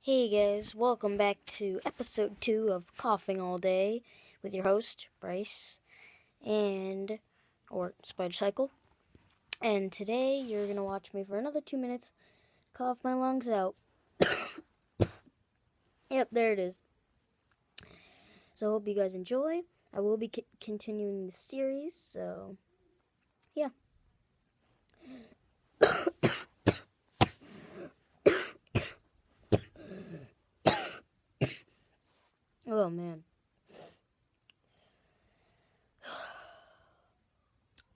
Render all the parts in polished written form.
Hey guys, welcome back to episode 2 of Coughing All Day with your host, Bryce, or Spider Cycle. And today you're going to watch me for another 2 minutes cough my lungs out. Yep, there it is. So I hope you guys enjoy. I will be continuing the series, so yeah. Oh man.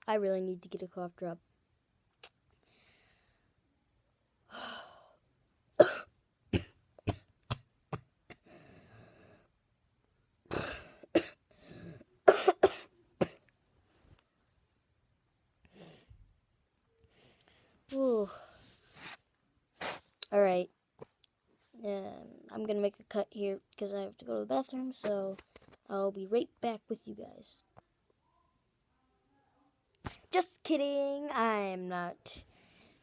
I really need to get a cough drop. Ooh. Alright. I'm gonna make a cut here because I have to go to the bathroom, so I'll be right back with you guys. Just kidding, I'm not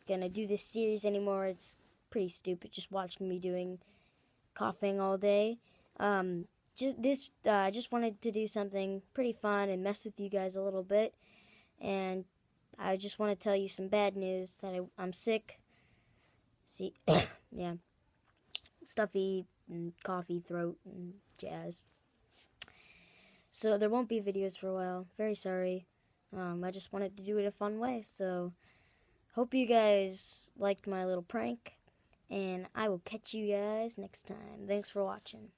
gonna do this series anymore. It's pretty stupid just watching me doing coughing all day. I just wanted to do something pretty fun and mess with you guys a little bit. And I just want to tell you some bad news that I'm sick. See, yeah, stuffy and coffee throat and jazz. So there won't be videos for a while. Very sorry. I just wanted to do it a fun way. So hope you guys liked my little prank. And I will catch you guys next time. Thanks for watching.